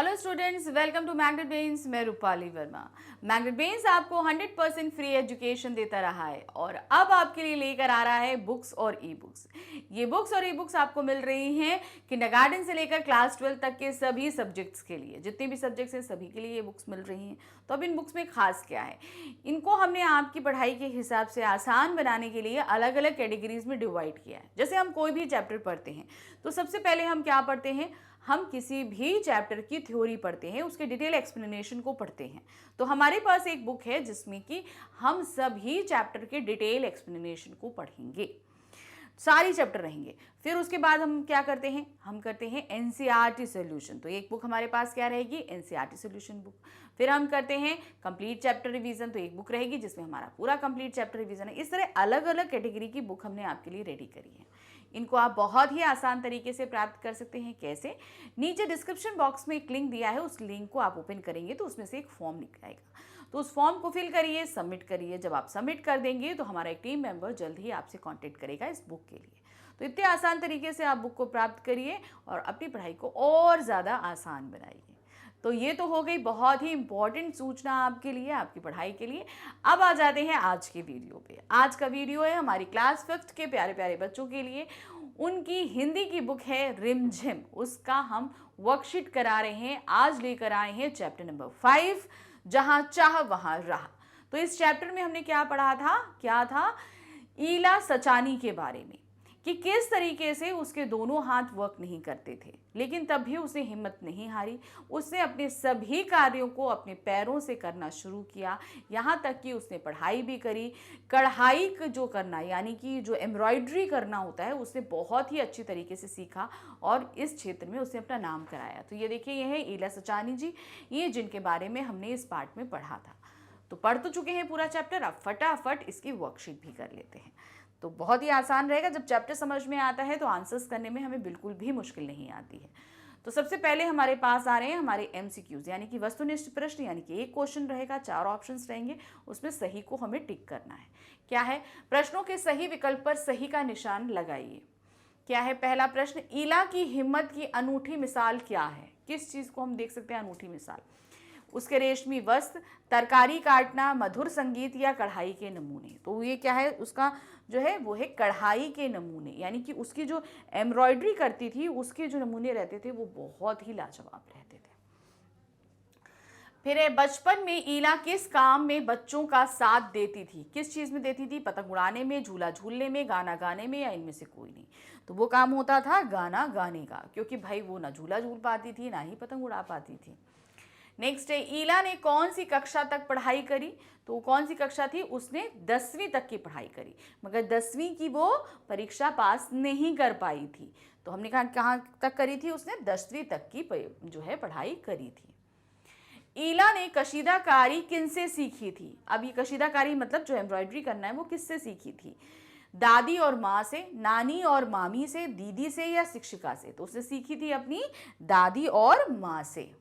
Hello students, welcome to magnet brains. मैं Rupali Verma. Magnet brains आपको 100% free education देता रहा है और अब आपके लिए लेकर आ रहा है बुक्स और ई बुक्स। ये बुक्स और ई बुक्स आपको मिल रही हैं किंडरगार्टन से लेकर क्लास 12 तक के सभी सब्जेक्ट्स के लिए। जितने भी सब्जेक्ट्स हैं सभी के लिए ये बुक्स मिल रही हैं। तो अब इन बुक्स में खास क्या है, इनको हमने आपकी पढ़ाई के हिसाब से आसान बनाने के लिए अलग अलग कैटेगरीज में डिवाइड किया है। जैसे हम कोई भी चैप्टर पढ़ते हैं तो सबसे पहले हम क्या पढ़ते हैं, हम किसी भी चैप्टर की थ्योरी पढ़ते हैं, उसके डिटेल एक्सप्लेनेशन को पढ़ते हैं। तो हमारे पास एक बुक है जिसमें कि हम सभी चैप्टर के डिटेल एक्सप्लेनेशन को पढ़ेंगे, सारी चैप्टर रहेंगे। फिर उसके बाद हम क्या करते हैं, हम करते हैं एनसीईआरटी सॉल्यूशन। तो एक बुक हमारे पास क्या रहेगी, एनसीईआरटी सॉल्यूशन बुक। फिर हम करते हैं कंप्लीट चैप्टर रिवीजन। तो एक बुक रहेगी जिसमें हमारा पूरा कंप्लीट चैप्टर रिवीजन है। इस तरह अलग अलग कैटेगरी की बुक हमने आपके लिए रेडी करी है। इनको आप बहुत ही आसान तरीके से प्राप्त कर सकते हैं। कैसे, नीचे डिस्क्रिप्शन बॉक्स में एक लिंक दिया है, उस लिंक को आप ओपन करेंगे तो उसमें से एक फॉर्म निकल आएगा। तो उस फॉर्म को फिल करिए, सबमिट करिए। जब आप सबमिट कर देंगे तो हमारा एक टीम मेंबर जल्द ही आपसे कांटेक्ट करेगा इस बुक के लिए। तो इतने आसान तरीके से आप बुक को प्राप्त करिए और अपनी पढ़ाई को और ज़्यादा आसान बनाइए। तो ये तो हो गई बहुत ही इंपॉर्टेंट सूचना आपके लिए, आपकी पढ़ाई के लिए। अब आ जाते हैं आज के वीडियो पे। आज का वीडियो है हमारी क्लास 5th के प्यारे प्यारे बच्चों के लिए। उनकी हिंदी की बुक है रिमझिम, उसका हम वर्कशीट करा रहे हैं। आज लेकर आए हैं चैप्टर नंबर 5, जहां चाह वहां राह। तो इस चैप्टर में हमने क्या पढ़ा था, क्या था, ईला सचानी के बारे में, कि किस तरीके से उसके दोनों हाथ वर्क नहीं करते थे, लेकिन तब भी उसने हिम्मत नहीं हारी। उसने अपने सभी कार्यों को अपने पैरों से करना शुरू किया। यहाँ तक कि उसने पढ़ाई भी करी। कढ़ाई जो करना, यानी कि जो एम्ब्रॉयडरी करना होता है, उसने बहुत ही अच्छी तरीके से सीखा और इस क्षेत्र में उसने अपना नाम कराया। तो ये देखिए, ये है ईला सचानी जी, ये जिनके बारे में हमने इस पार्ट में पढ़ा था। तो पढ़ तो चुके हैं पूरा चैप्टर, अब फटाफट इसकी वर्कशीट भी कर लेते हैं। तो बहुत ही आसान रहेगा। जब चैप्टर समझ में आता है तो आंसर्स करने में हमें बिल्कुल भी मुश्किल नहीं आती है। तो सबसे पहले हमारे पास आ रहे हैं हमारे एमसीक्यूज, यानी कि वस्तुनिष्ठ प्रश्न। यानी कि एक क्वेश्चन रहेगा, 4 ऑप्शंस रहेंगे, उसमें सही को हमें टिक करना है। क्या है, प्रश्नों के सही विकल्प पर सही का निशान लगाइए। क्या है पहला प्रश्न, ईला की हिम्मत की अनूठी मिसाल क्या है। किस चीज को हम देख सकते हैं अनूठी मिसाल, उसके रेशमी वस्त्र, तरकारी काटना, मधुर संगीत या कढ़ाई के नमूने। तो ये क्या है, उसका जो है वो है कढ़ाई के नमूने, यानी कि उसकी जो एम्ब्रॉयडरी करती थी उसके जो नमूने रहते थे वो बहुत ही लाजवाब रहते थे। फिर है, बचपन में ईला किस काम में बच्चों का साथ देती थी। किस चीज में देती थी, पतंग उड़ाने में, झूला झूलने में, गाना गाने में, या इनमें से कोई नहीं। तो वो काम होता था गाना गाने का, क्योंकि भाई वो ना झूला झूल पाती थी ना ही पतंग उड़ा पाती थी। नेक्स्ट है, ईला ने कौन सी कक्षा तक पढ़ाई करी। तो कौन सी कक्षा थी, उसने 10वीं तक की पढ़ाई करी, मगर 10वीं की वो परीक्षा पास नहीं कर पाई थी। तो हमने कहा कहाँ तक करी थी, उसने 10वीं तक की जो है पढ़ाई करी थी। ईला ने कशीदाकारी किनसे सीखी थी। अब ये कशीदाकारी मतलब जो एम्ब्रॉयडरी करना है वो किससे सीखी थी, दादी और माँ से, नानी और मामी से, दीदी से, या शिक्षिका से। तो उसने सीखी थी अपनी दादी और माँ से।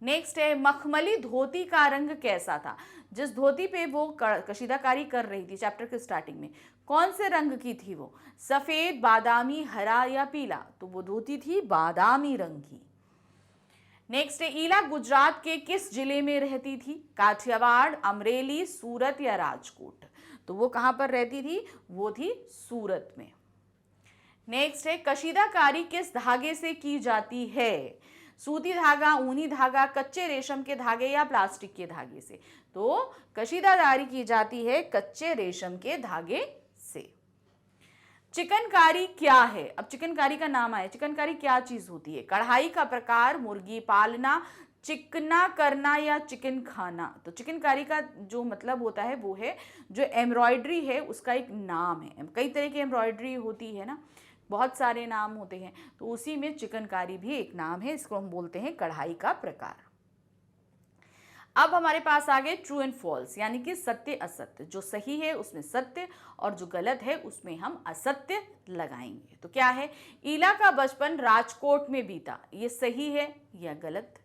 नेक्स्ट है, मखमली धोती का रंग कैसा था। जिस धोती पे वो कशीदाकारी कर रही थी चैप्टर के स्टार्टिंग में, कौन से रंग की थी वो, सफेद, बादामी, हरा या पीला। तो वो धोती थी बादामी रंग की। नेक्स्ट है, ईला गुजरात के किस जिले में रहती थी, काठियावाड़, अमरेली, सूरत या राजकोट। तो वो कहां पर रहती थी, वो थी सूरत में। नेक्स्ट है, कशीदाकारी किस धागे से की जाती है, सूती धागा, ऊनी धागा, कच्चे रेशम के धागे या प्लास्टिक के धागे से। तो कशीदाकारी की जाती है कच्चे रेशम के धागे से। चिकनकारी क्या है। अब चिकनकारी का नाम आया, चिकनकारी क्या चीज होती है, कढ़ाई का प्रकार, मुर्गी पालना, चिकना करना या चिकन खाना। तो चिकनकारी का जो मतलब होता है वो है जो एम्ब्रॉयडरी है उसका एक नाम है। कई तरह की एम्ब्रॉयडरी होती है ना, बहुत सारे नाम होते हैं, तो उसी में चिकनकारी भी एक नाम है। इसको हम बोलते हैं कढ़ाई का प्रकार। अब हमारे पास आ गए ट्रू एंड फॉल्स, यानी कि सत्य असत्य। जो सही है उसमें सत्य और जो गलत है उसमें हम असत्य लगाएंगे। तो क्या है, ईला का बचपन राजकोट में बीता, ये सही है या गलत।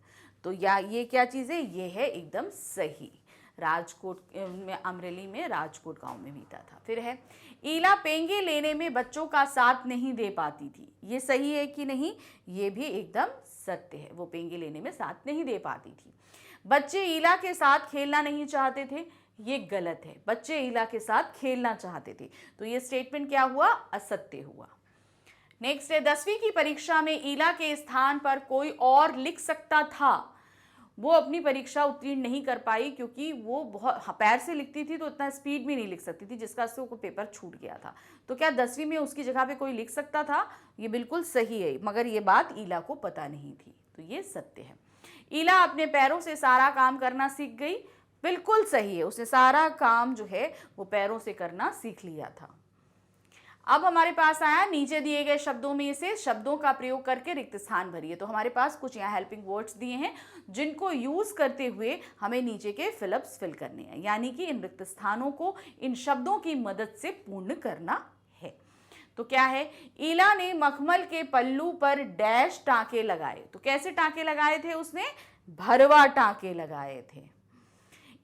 तो या ये क्या चीज है, ये है एकदम सही। राजकोट में, अमरेली में राजकोट गांव में बीता था। फिर है, ईला पेंगे लेने में बच्चों का साथ नहीं दे पाती थी। ये सही है कि नहीं? ये भी एकदम सत्य है, वो पेंगे लेने में साथ नहीं दे पाती थी। बच्चे ईला के साथ खेलना नहीं चाहते थे। ये गलत है, बच्चे ईला के साथ खेलना चाहते थे। तो ये स्टेटमेंट क्या हुआ? असत्य हुआ। नेक्स्ट है, 10वीं की परीक्षा में ईला के स्थान पर कोई और लिख सकता था। वो अपनी परीक्षा उत्तीर्ण नहीं कर पाई क्योंकि वो बहुत पैर से लिखती थी, तो इतना स्पीड में नहीं लिख सकती थी, जिसका से वो पेपर छूट गया था। तो क्या 10वीं में उसकी जगह पे कोई लिख सकता था? ये बिल्कुल सही है, मगर ये बात ईला को पता नहीं थी, तो ये सत्य है। ईला अपने पैरों से सारा काम करना सीख गई। बिल्कुल सही है, उसने सारा काम जो है वो पैरों से करना सीख लिया था। अब हमारे पास आया, नीचे दिए गए शब्दों में से शब्दों का प्रयोग करके रिक्त स्थान भरिए। तो हमारे पास कुछ यहाँ हेल्पिंग वर्ड्स दिए हैं जिनको यूज करते हुए हमें नीचे के फिलअप्स फिल करने हैं, यानी कि इन रिक्त स्थानों को इन शब्दों की मदद से पूर्ण करना है। तो क्या है, ईला ने मखमल के पल्लू पर डैश टांके लगाए। तो कैसे टांके लगाए थे उसने? भरवा टांके लगाए थे।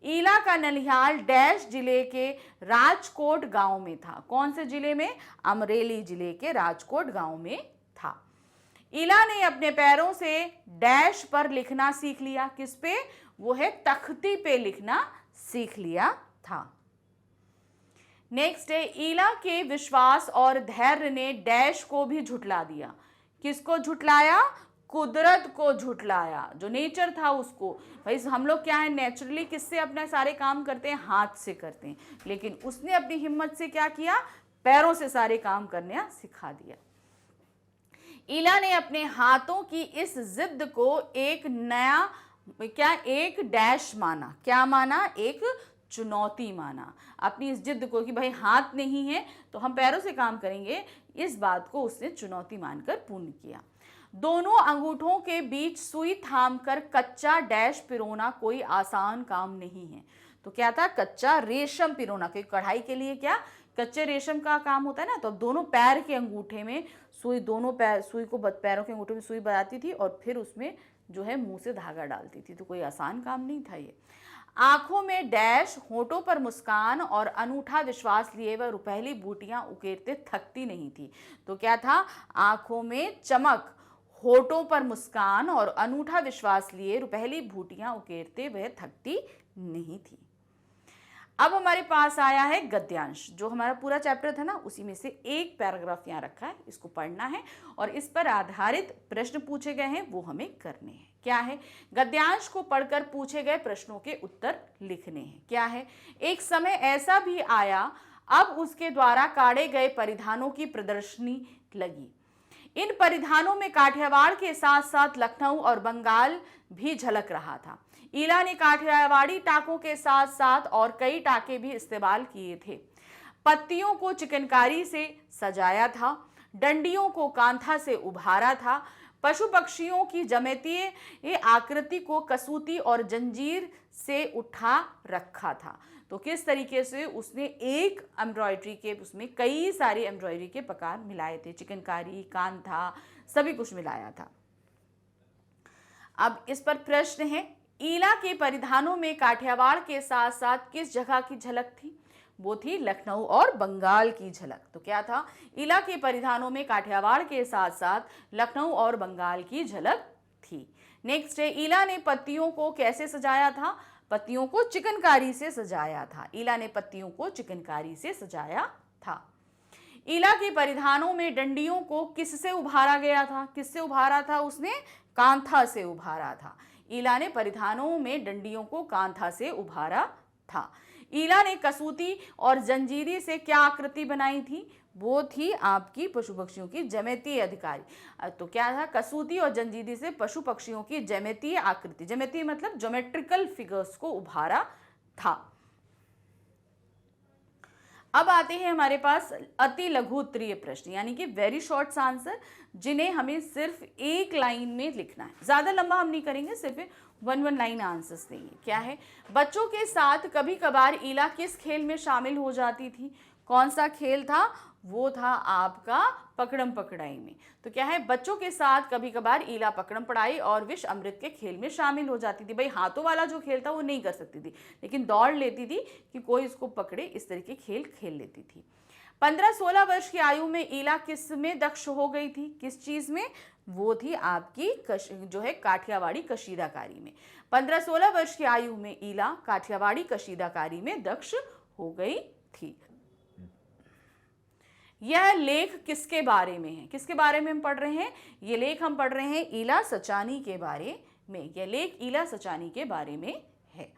ईला का ननिहाल डैश जिले के राजकोट गांव में था। कौन से जिले में? अमरेली जिले के राजकोट गांव में था। ईला ने अपने पैरों से डैश पर लिखना सीख लिया। किस पे? वो है तख्ती पे लिखना सीख लिया था। नेक्स्ट है, ईला के विश्वास और धैर्य ने डैश को भी झुठला दिया। किसको झुठलाया? कुदरत को झुठलाया, जो नेचर था उसको। भाई हम लोग क्या है, नेचुरली किससे अपने सारे काम करते हैं? हाथ से करते हैं, लेकिन उसने अपनी हिम्मत से क्या किया? पैरों से सारे काम करना सिखा दिया। ईला ने अपने हाथों की इस जिद को एक नया एक डैश माना। क्या माना? एक चुनौती माना। अपनी इस जिद को कि भाई हाथ नहीं है तो हम पैरों से काम करेंगे, इस बात को उसने चुनौती मानकर पूर्ण किया। दोनों अंगूठों के बीच सुई थामकर कच्चा डैश पिरोना कोई आसान काम नहीं है। तो क्या था? कच्चा रेशम पिरोना, क्योंकि कढ़ाई के लिए क्या कच्चे रेशम का काम होता है ना। तो दोनों पैर के अंगूठे में सुई, दोनों पैर सुई को पैरों के अंगूठे में सुई बनाती थी और फिर उसमें जो है मुंह से धागा डालती थी। तो कोई आसान काम नहीं था ये। आंखों में डैश, होठों पर मुस्कान और अनूठा विश्वास लिए वह रुपहली बूटियां उकेरते थकती नहीं थी। तो क्या था? आंखों में चमक, होठों पर मुस्कान और अनूठा विश्वास लिए रुपहली बूटियां उकेरते वह थकती नहीं थी। अब हमारे पास आया है गद्यांश। जो हमारा पूरा चैप्टर था ना, उसी में से एक पैराग्राफ यहाँ रखा है, इसको पढ़ना है और इस पर आधारित प्रश्न पूछे गए हैं, वो हमें करने हैं। क्या है? गद्यांश को पढ़कर पूछे गए प्रश्नों के उत्तर लिखने हैं। क्या है? एक समय ऐसा भी आया, अब उसके द्वारा काढ़े गए परिधानों की प्रदर्शनी लगी। इन परिधानों में काठियावाड़ के साथ साथ लखनऊ और बंगाल भी झलक रहा था। ईला ने काठियावाड़ी टाकों के साथ साथ और कई टाके भी इस्तेमाल किए थे। पत्तियों को चिकनकारी से सजाया था, डंडियों को कांथा से उभारा था, पशु पक्षियों की ज्यामितीय आकृति को कसूती और जंजीर से उठा रखा था। तो किस तरीके से उसने एक एम्ब्रॉयडरी के, उसमें कई सारे एम्ब्रॉयडरी के प्रकार मिलाए थे, चिकनकारी, कांथा, सभी कुछ मिलाया था। अब इस पर प्रश्न है, ईला के परिधानों में काठियावाड़ के साथ साथ किस जगह की झलक थी? वो थी लखनऊ और बंगाल की झलक। तो क्या था? ईला के परिधानों में काठियावाड़ के साथ साथ लखनऊ और बंगाल की झलक थी। नेक्स्ट है, ईला ने पत्तियों को कैसे सजाया था? पत्तियों को चिकनकारी से सजाया था। ईला ने पत्तियों को चिकनकारी से सजाया था। ईला के परिधानों में डंडियों को किससे उभारा गया था? किससे उभारा था उसने? कांथा से उभारा था। ईला ने परिधानों में डंडियों को कांथा से उभारा था। ईला ने कसूती और जंजीरी से क्या आकृति बनाई थी? वो थी आपकी पशु पक्षियों की ज्यामितीय अधिकारी। तो क्या था? कसूती और जंजीरी से पशु पक्षियों की ज्यामितीय आकृति, ज्यामितीय मतलब ज्योमेट्रिकल फिगर्स को उभारा था। अब आते हैं हमारे पास अति लघु उत्तरीय प्रश्न, यानी कि वेरी शॉर्ट आंसर, जिन्हें हमें सिर्फ एक लाइन में लिखना है। ज्यादा लंबा हम नहीं करेंगे, सिर्फ वन लाइन आंसर्स देंगे। क्या है? बच्चों के साथ कभी कभार ईला किस खेल में शामिल हो जाती थी? कौन सा खेल था? वो था आपका पकड़म पकड़ाई में। तो क्या है, बच्चों के साथ कभी कभार ईला पकड़म पकड़ाई और विष अमृत के खेल में शामिल हो जाती थी। भाई हाथों वाला जो खेल था वो नहीं कर सकती थी, लेकिन दौड़ लेती थी कि कोई इसको पकड़े, इस तरह के खेल खेल लेती थी। 15-16 वर्ष की आयु में ईला किस में दक्ष हो गई थी? किस चीज में? वो थी आपकी जो है काठियावाड़ी कशीदाकारी में। 15-16 वर्ष की आयु में ईला काठियावाड़ी कशीदाकारी में दक्ष हो गई थी। यह लेख किसके बारे में है? किसके बारे में हम पढ़ रहे हैं? ये लेख हम पढ़ रहे हैं ईला सचानी के बारे में। यह लेख ईला सचानी के बारे में है।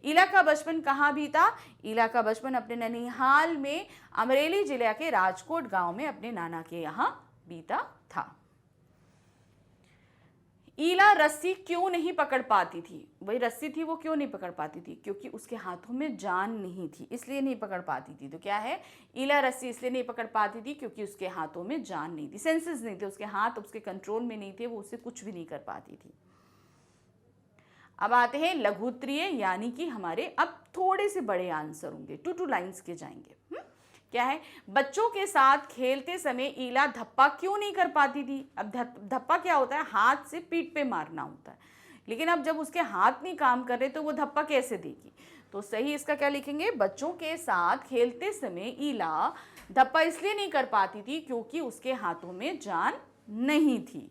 ईला का बचपन कहाँ बीता? ईला का बचपन अपने ननिहाल में अमरेली जिले के राजकोट गांव में अपने नाना के यहाँ बीता था। ईला रस्सी क्यों नहीं पकड़ पाती थी? वही रस्सी थी, वो क्यों नहीं पकड़ पाती थी? क्योंकि उसके हाथों में जान नहीं थी, इसलिए नहीं पकड़ पाती थी। तो क्या है, ईला रस्सी इसलिए नहीं पकड़ पाती थी क्योंकि उसके हाथों में जान नहीं थी, सेंसेस नहीं थे, उसके हाथ उसके कंट्रोल में नहीं थे, वो उससे कुछ भी नहीं कर पाती थी। अब आते हैं लघु उत्तरीय, यानी कि हमारे अब थोड़े से बड़े आंसर होंगे, 2 लाइन्स के जाएंगे। क्या है, बच्चों के साथ खेलते समय ईला धप्पा क्यों नहीं कर पाती थी? अब धप्पा क्या होता है? हाथ से पीठ पे मारना होता है, लेकिन अब जब उसके हाथ नहीं काम कर रहे तो वो धप्पा कैसे देगी? तो सही इसका क्या लिखेंगे? बच्चों के साथ खेलते समय ईला धप्पा इसलिए नहीं कर पाती थी क्योंकि उसके हाथों में जान नहीं थी।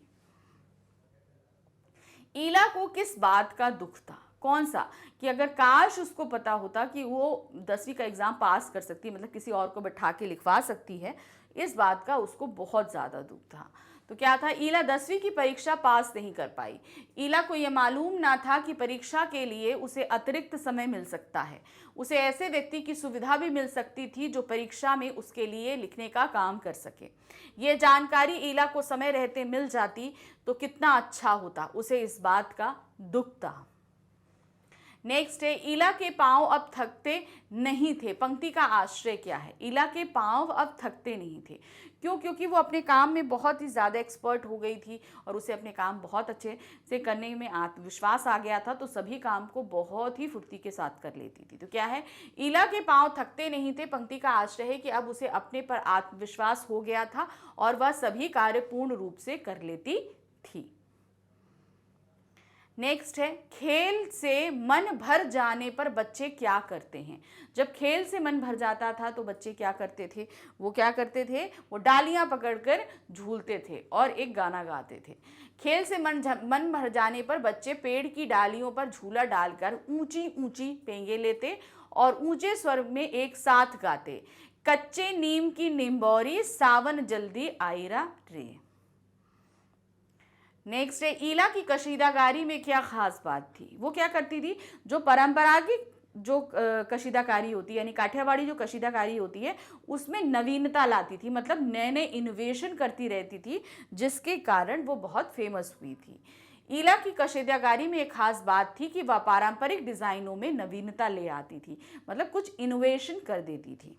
ईला को किस बात का दुख था? कौन सा? कि अगर काश उसको पता होता कि वो 10वीं का एग्जाम पास कर सकती है, मतलब किसी और को बैठा के लिखवा सकती है, इस बात का उसको बहुत ज़्यादा दुख था। तो क्या था? ईला 10वीं की परीक्षा पास नहीं कर पाई। ईला को यह मालूम ना था कि परीक्षा के लिए उसे अतिरिक्त समय मिल सकता है, उसे ऐसे व्यक्ति की सुविधा भी मिल सकती थी जो परीक्षा में उसके लिए लिखने का काम कर सके। ये जानकारी ईला को समय रहते मिल जाती तो कितना अच्छा होता, उसे इस बात का दुख था। नेक्स्ट है, ईला के पांव अब थकते नहीं थे। पंक्ति का आश्रय क्या है? ईला के पांव अब थकते नहीं थे। क्यों? क्योंकि वो अपने काम में बहुत ही ज़्यादा एक्सपर्ट हो गई थी और उसे अपने काम बहुत अच्छे से करने में आत्मविश्वास आ गया था, तो सभी काम को बहुत ही फुर्ती के साथ कर लेती थी। तो क्या है, ईला के पांव थकते नहीं थे। पंक्ति का आश्रय है कि अब उसे अपने पर आत्मविश्वास हो गया था और वह सभी कार्य पूर्ण रूप से कर लेती थी। नेक्स्ट है, खेल से मन भर जाने पर बच्चे क्या करते हैं? जब खेल से मन भर जाता था तो बच्चे क्या करते थे? वो क्या करते थे? वो डालियां पकड़कर झूलते थे और एक गाना गाते थे। खेल से मन भर जाने पर बच्चे पेड़ की डालियों पर झूला डालकर ऊंची ऊंची पेंगे लेते और ऊंचे स्वर में एक साथ गाते, कच्चे नीम की निम्बौरी सावन जल्दी आईरा रे। नेक्स्ट है, ईला की कशीदाकारी में क्या खास बात थी? वो क्या करती थी? जो परंपरागत जो कशीदाकारी होती है, यानी काठियावाड़ी जो कशीदाकारी होती है, उसमें नवीनता लाती थी, मतलब नए नए इनोवेशन करती रहती थी, जिसके कारण वो बहुत फेमस हुई थी। ईला की कशीदाकारी में एक खास बात थी कि वह पारंपरिक डिजाइनों में नवीनता ले आती थी, मतलब कुछ इनोवेशन कर देती थी।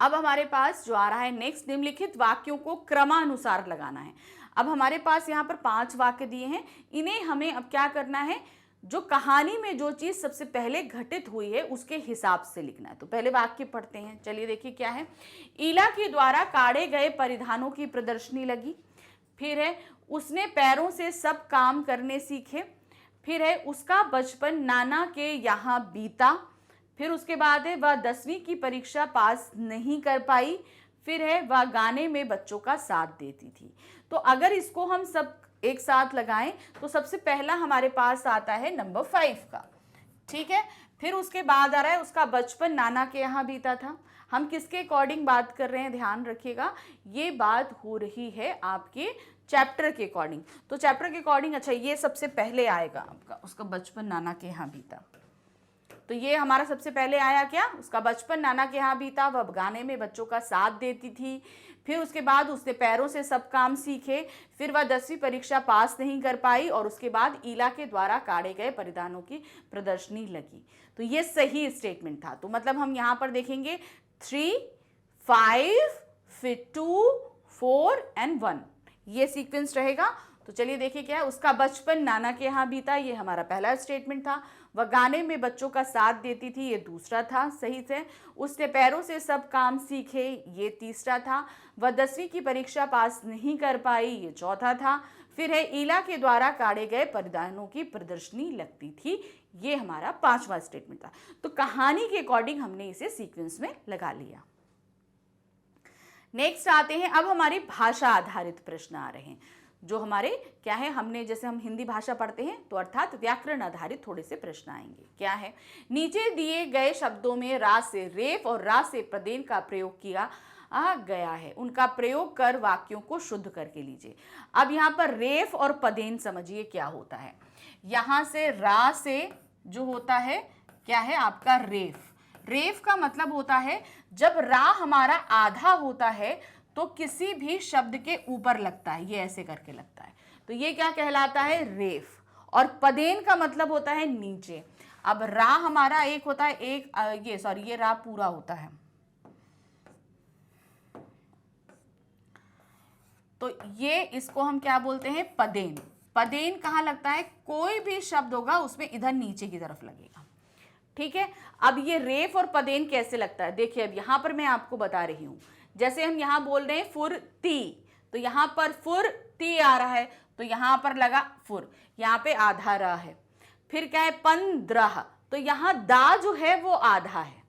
अब हमारे पास जो आ रहा है नेक्स्ट, निम्नलिखित वाक्यों को क्रमानुसार लगाना है। अब हमारे पास यहाँ पर 5 वाक्य दिए हैं, इन्हें हमें अब क्या करना है? जो कहानी में जो चीज सबसे पहले घटित हुई है उसके हिसाब से लिखना है। तो पहले वाक्य पढ़ते हैं, चलिए देखिए क्या है। ईला के द्वारा काढ़े गए परिधानों की प्रदर्शनी लगी। फिर है, उसने पैरों से सब काम करने सीखे। फिर है, उसका बचपन नाना के यहाँ बीता। फिर उसके बाद है, वह 10वीं की परीक्षा पास नहीं कर पाई। फिर है, वह गाने में बच्चों का साथ देती थी। तो अगर इसको हम सब एक साथ लगाएं तो सबसे पहला हमारे पास आता है नंबर 5 का, ठीक है। फिर उसके बाद आ रहा है, उसका बचपन नाना के यहाँ बीता था। हम किसके अकॉर्डिंग बात कर रहे हैं, ध्यान रखिएगा, ये बात हो रही है आपके चैप्टर के अकॉर्डिंग। तो चैप्टर के अकॉर्डिंग, अच्छा ये सबसे पहले आएगा आपका, उसका बचपन नाना के यहाँ बीता। तो ये हमारा सबसे पहले आया क्या? उसका बचपन नाना के यहाँ बीता, वह गाने में बच्चों का साथ देती थी। फिर उसके बाद उसने पैरों से सब काम सीखे। फिर वह 10वीं परीक्षा पास नहीं कर पाई और उसके बाद ईला के द्वारा काढ़े गए परिधानों की प्रदर्शनी लगी। तो ये सही स्टेटमेंट था। तो मतलब हम यहाँ पर देखेंगे 3, 5, फिर 2, 4 एंड 1, ये सीक्वेंस रहेगा। तो चलिए देखिए क्या है। उसका बचपन नाना के यहाँ बीता, ये हमारा पहला स्टेटमेंट था। वह गाने में बच्चों का साथ देती थी, ये दूसरा था सही से। उसने पैरों से सब काम सीखे, ये तीसरा था। वह 10वीं की परीक्षा पास नहीं कर पाई, ये चौथा था। फिर है ईला के द्वारा काढ़े गए परिधानों की प्रदर्शनी लगती थी, ये हमारा पांचवा स्टेटमेंट था। तो कहानी के अकॉर्डिंग हमने इसे सीक्वेंस में लगा लिया। नेक्स्ट आते हैं, अब हमारी भाषा आधारित प्रश्न आ रहे हैं, जो हमारे क्या है, हमने जैसे हम हिंदी भाषा पढ़ते हैं तो अर्थात व्याकरण आधारित थोड़े से प्रश्न आएंगे। क्या है, नीचे दिए गए शब्दों में रा से रेफ और रा से प्रदेन का प्रयोग किया गया है, उनका प्रयोग कर वाक्यों को शुद्ध करके लीजिए। अब यहाँ पर रेफ और पदेन समझिए क्या होता है। यहाँ से रा से जो होता है क्या है आपका रेफ। रेफ का मतलब होता है जब रा हमारा आधा होता है तो किसी भी शब्द के ऊपर लगता है, ये ऐसे करके लगता है, तो ये क्या कहलाता है, रेफ। और पदेन का मतलब होता है नीचे। अब रा हमारा एक होता है, ये रा पूरा होता है, तो ये इसको हम क्या बोलते हैं, पदेन। पदेन कहाँ लगता है, कोई भी शब्द होगा उसमें इधर नीचे की तरफ लगेगा। ठीक है, अब ये रेफ और पदेन कैसे लगता है, देखिए अब यहां पर मैं आपको बता रही हूं। जैसे हम यहां बोल रहे हैं फुर्ती, तो यहां पर फुर्ती आ रहा है, तो यहां पर लगा फुर, यहां पे आधा रा है। फिर क्या है, 15, तो यहां दा जो है वो आधा है,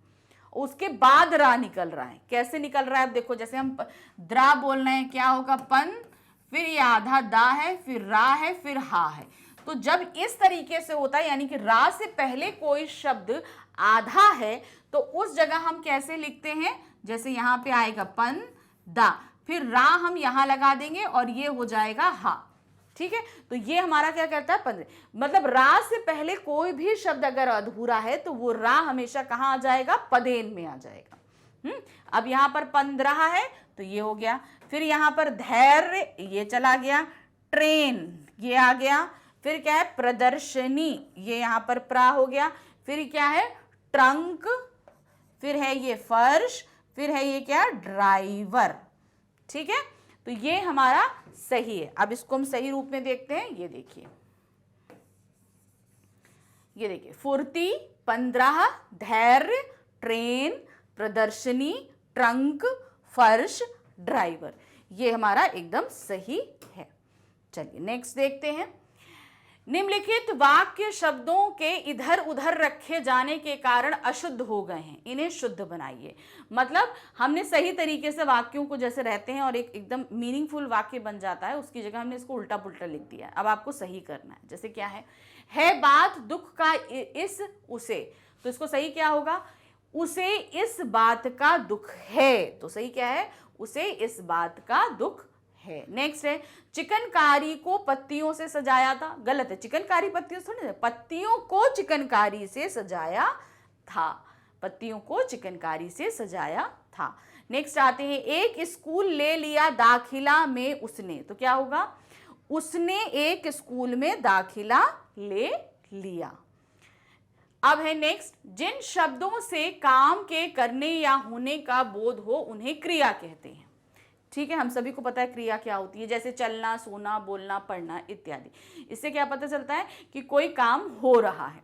उसके बाद रा निकल रहा है। कैसे निकल रहा है, अब देखो, जैसे हम द्रा बोल रहे हैं, क्या होगा, पन, फिर ये आधा दा है, फिर रा है, फिर हा है। तो जब इस तरीके से होता है, यानी कि रा से पहले कोई शब्द आधा है, तो उस जगह हम कैसे लिखते हैं, जैसे यहां पे आएगा पन दा, फिर रा हम यहां लगा देंगे और ये हो जाएगा हा। ठीक है, तो ये हमारा क्या करता है, 15, मतलब रा से पहले कोई भी शब्द अगर अधूरा है तो वो रा हमेशा कहां आ जाएगा, पदेन में आ जाएगा। अब यहां पर 15 है तो ये हो गया, फिर यहां पर धैर्य, ये चला गया, ट्रेन ये आ गया, फिर क्या है, प्रदर्शनी, ये यहां पर प्रा हो गया, फिर क्या है, ट्रंक, फिर है ये फर्श, फिर है ये क्या, ड्राइवर। ठीक है, तो ये हमारा सही है। अब इसको हम सही रूप में देखते हैं, ये देखिए, ये देखिए, फुर्ती, 15, धैर्य, ट्रेन, प्रदर्शनी, ट्रंक, फर्श, ड्राइवर, ये हमारा एकदम सही है। चलिए नेक्स्ट देखते हैं। निम्नलिखित वाक्य शब्दों के इधर उधर रखे जाने के कारण अशुद्ध हो गए हैं, इन्हें शुद्ध बनाइए। मतलब हमने सही तरीके से वाक्यों को जैसे रहते हैं और एक एकदम मीनिंगफुल वाक्य बन जाता है, उसकी जगह हमने इसको उल्टा पुल्टा लिख दिया है। अब आपको सही करना है। जैसे क्या है बात दुख का इस उसे, तो इसको सही क्या होगा, उसे इस बात का दुख है, तो सही क्या है, उसे इस बात का दुख है। नेक्स्ट है, चिकनकारी को पत्तियों से सजाया था, गलत है, चिकनकारी पत्तियों से थोड़ी, पत्तियों को चिकनकारी से सजाया था, पत्तियों को चिकनकारी से सजाया था। नेक्स्ट आते हैं, एक स्कूल ले लिया दाखिला में उसने, तो क्या होगा, उसने एक स्कूल में दाखिला ले लिया। अब है नेक्स्ट, जिन शब्दों से काम के करने या होने का बोध हो उन्हें क्रिया कहते हैं। ठीक है, हम सभी को पता है क्रिया क्या होती है, जैसे चलना, सोना, बोलना, पढ़ना इत्यादि। इससे क्या पता चलता है कि कोई काम हो रहा है।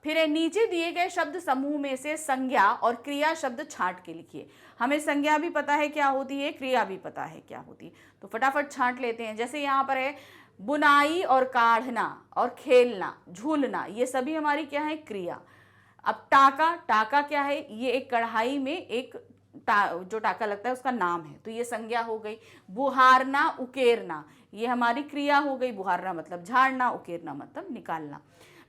फिर है, नीचे दिए गए शब्द समूह में से संज्ञा और क्रिया शब्द छांट के लिखिए। हमें संज्ञा भी पता है क्या होती है, क्रिया भी पता है क्या होती है, तो फटाफट छांट लेते हैं। जैसे यहाँ पर है, बुनाई और काढ़ना और खेलना, झूलना, ये सभी हमारी क्या है, क्रिया। अब टाका, टाका क्या है, ये एक कढ़ाई में एक जो टाका लगता है उसका नाम है, तो ये संज्ञा हो गई। बुहारना, उकेरना, ये हमारी क्रिया हो गई। बुहारना मतलब झाड़ना, उकेरना मतलब निकालना।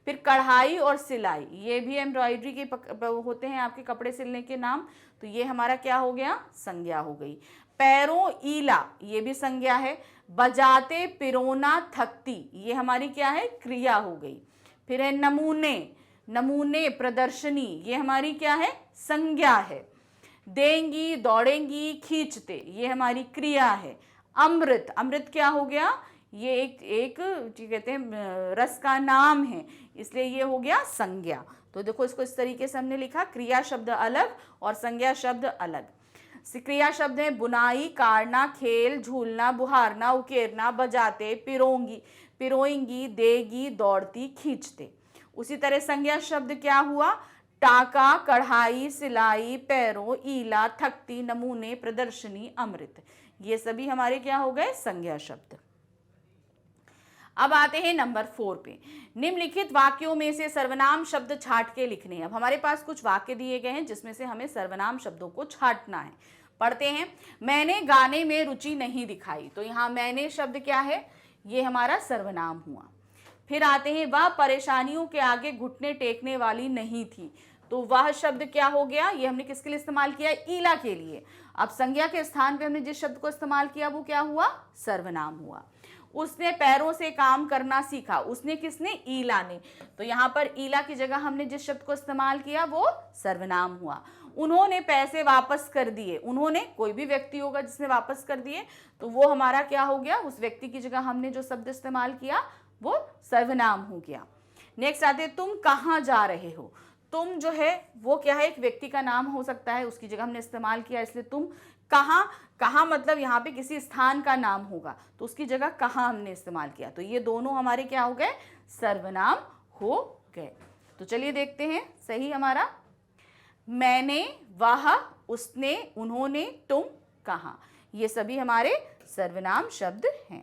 फिर कढ़ाई और सिलाई, ये भी एम्ब्रॉयडरी के होते हैं आपके कपड़े सिलने के नाम, तो ये हमारा क्या हो गया, संज्ञा हो गई। पैरों, ईला, ये भी संज्ञा है। बजाते, पिरोना, थकती, ये हमारी क्या है, क्रिया हो गई। फिर है नमूने, नमूने, प्रदर्शनी, ये हमारी क्या है, संज्ञा है। देंगी, दौड़ेंगी, खींचते, ये हमारी क्रिया है। अमृत, अमृत क्या हो गया, ये एक कहते हैं रस का नाम है, इसलिए ये हो गया संज्ञा। तो देखो इसको इस तरीके से हमने लिखा, क्रिया शब्द अलग और संज्ञा शब्द अलग। क्रिया शब्द है बुनाई, काटना, खेल, झूलना, बुहारना, उकेरना, बजाते, पिरोंगी, पिरोएंगी, देगी, दौड़ती, खींचते। उसी तरह संज्ञा शब्द क्या हुआ, टाका, कढ़ाई, सिलाई, पैरों, ईला, थकती, नमूने, प्रदर्शनी, अमृत। ये सभी हमारे क्या हो गए, संज्ञा शब्द। अब आते हैं नंबर 4 पे। निम्नलिखित वाक्यों में से सर्वनाम शब्द छांट के लिखने हैं। अब हमारे पास कुछ वाक्य दिए गए हैं जिसमें से हमें सर्वनाम शब्दों को छांटना है। पढ़ते हैं। मैंने गाने में रुचि नहीं दिखाई, तो यहाँ मैंने शब्द क्या है, ये हमारा सर्वनाम हुआ। फिर आते हैं, वह परेशानियों के आगे घुटने टेकने वाली नहीं थी, तो वह शब्द क्या हो गया, ये हमने किसके लिए इस्तेमाल किया, ईला के लिए। अब संज्ञा के स्थान पे हमने जिस शब्द को इस्तेमाल किया वो क्या हुआ, सर्वनाम हुआ। उसने पैरों से काम करना सीखा, उसने किसने, ईला ने, तो यहाँ पर ईला की जगह हमने जिस शब्द को इस्तेमाल किया वो सर्वनाम हुआ। उन्होंने पैसे वापस कर दिए, उन्होंने कोई भी व्यक्ति होगा जिसने वापस कर दिए, तो वो हमारा क्या हो गया, उस व्यक्ति की जगह हमने जो शब्द इस्तेमाल किया वो सर्वनाम हो गया। नेक्स्ट आते, तुम कहाँ जा रहे हो, तुम जो है वो क्या है, एक व्यक्ति का नाम हो सकता है, उसकी जगह हमने इस्तेमाल किया, इसलिए तुम कहाँ, कहाँ मतलब यहाँ पे किसी स्थान का नाम होगा तो उसकी जगह कहाँ हमने इस्तेमाल किया, तो ये दोनों हमारे क्या हो गए, सर्वनाम हो गए। तो चलिए देखते हैं सही हमारा, मैंने, वह, उसने, उन्होंने, तुम, कहाँ, ये सभी हमारे सर्वनाम शब्द हैं।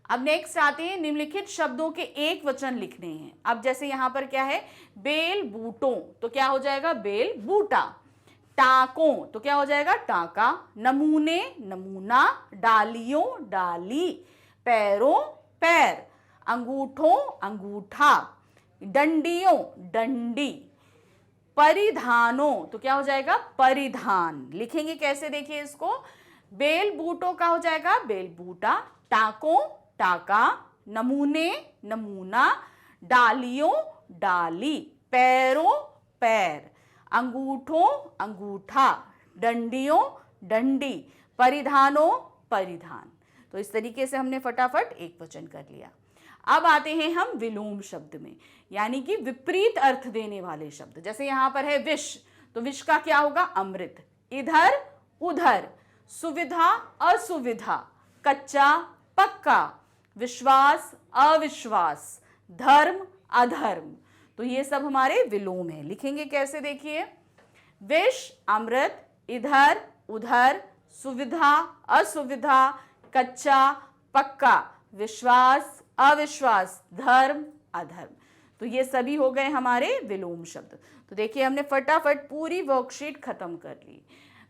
अब नेक्स्ट आते हैं, निम्नलिखित शब्दों के एक वचन लिखने हैं। अब जैसे यहाँ पर क्या है, बेल बूटों, तो क्या हो जाएगा, बेल बूटा। टाकों, तो क्या हो जाएगा, टाका। नमूने, नमूना। डालियों, डाली। पैरों, पैर। अंगूठों, अंगूठा। डंडियों, डंडी। परिधानों, तो क्या हो जाएगा, परिधान। लिखेंगे कैसे, देखिए इसको, बेल बूटों का हो जाएगा बेल बूटा। टाकों, टाका। नमूने, नमूना। डालियों, डाली। पैरों, पैर। अंगूठों, अंगूठा। डंडियों, डंडी। परिधानों, परिधान। तो इस तरीके से हमने फटाफट एक वचन कर लिया। अब आते हैं हम विलोम शब्द में, यानी कि विपरीत अर्थ देने वाले शब्द। जैसे यहाँ पर है विष, तो विष का क्या होगा, अमृत। इधर, उधर। सुविधा, असुविधा। कच्चा, पक्का। विश्वास, अविश्वास। धर्म, अधर्म। तो ये सब हमारे विलोम है। लिखेंगे कैसे, देखिए, विष, अमृत। इधर, उधर। सुविधा, असुविधा। कच्चा, पक्का। विश्वास, अविश्वास। धर्म, अधर्म। तो ये सभी हो गए हमारे विलोम शब्द। तो देखिए हमने फटाफट पूरी वर्कशीट खत्म कर ली।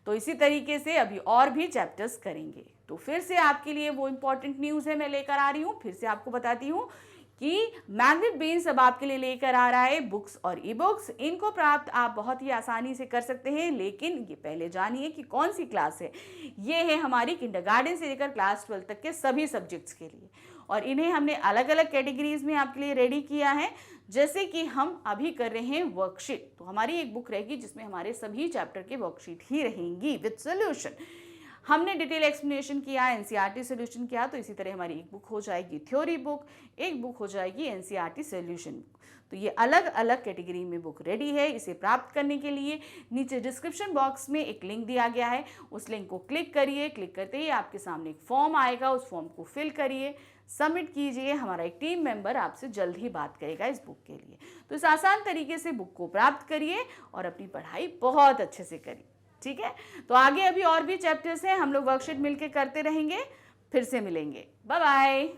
तो इसी तरीके से अभी और भी चैप्टर्स करेंगे। तो फिर से आपके लिए वो इंपॉर्टेंट न्यूज़ है मैं लेकर आ रही हूँ। फिर से आपको बताती हूँ कि मैग्नेट बेन्स अब आपके लिए लेकर आ रहा है बुक्स और ई बुक्स। इनको प्राप्त आप बहुत ही आसानी से कर सकते हैं, लेकिन ये पहले जानिए कि कौन सी क्लास है। ये है हमारी किंडरगार्टन से लेकर क्लास 12 तक के सभी सब्जेक्ट्स के लिए, और इन्हें हमने अलग अलग कैटेगरीज में आपके लिए रेडी किया है। जैसे कि हम अभी कर रहे हैं वर्कशीट, तो हमारी एक बुक रहेगी जिसमें हमारे सभी चैप्टर के वर्कशीट ही रहेंगी विद सोल्यूशन। हमने डिटेल एक्सप्लेनेशन किया, एनसीईआरटी सोल्यूशन किया, तो इसी तरह हमारी एक बुक हो जाएगी थ्योरी बुक, एक बुक हो जाएगी एनसीईआरटी सोल्यूशन बुक। तो ये अलग अलग कैटेगरी में बुक रेडी है। इसे प्राप्त करने के लिए नीचे डिस्क्रिप्शन बॉक्स में एक लिंक दिया गया है, उस लिंक को क्लिक करिए। क्लिक करते ही आपके सामने एक फॉर्म आएगा, उस फॉर्म को फिल करिए, सबमिट कीजिए। हमारा एक टीम मेंबर आपसे जल्द ही बात करेगा इस बुक के लिए। तो इस आसान तरीके से बुक को प्राप्त करिए और अपनी पढ़ाई बहुत अच्छे से करिए, ठीक है। तो आगे अभी और भी चैप्टर्स हैं, हम लोग वर्कशीट मिलकर करते रहेंगे। फिर से मिलेंगे, बाय बाय।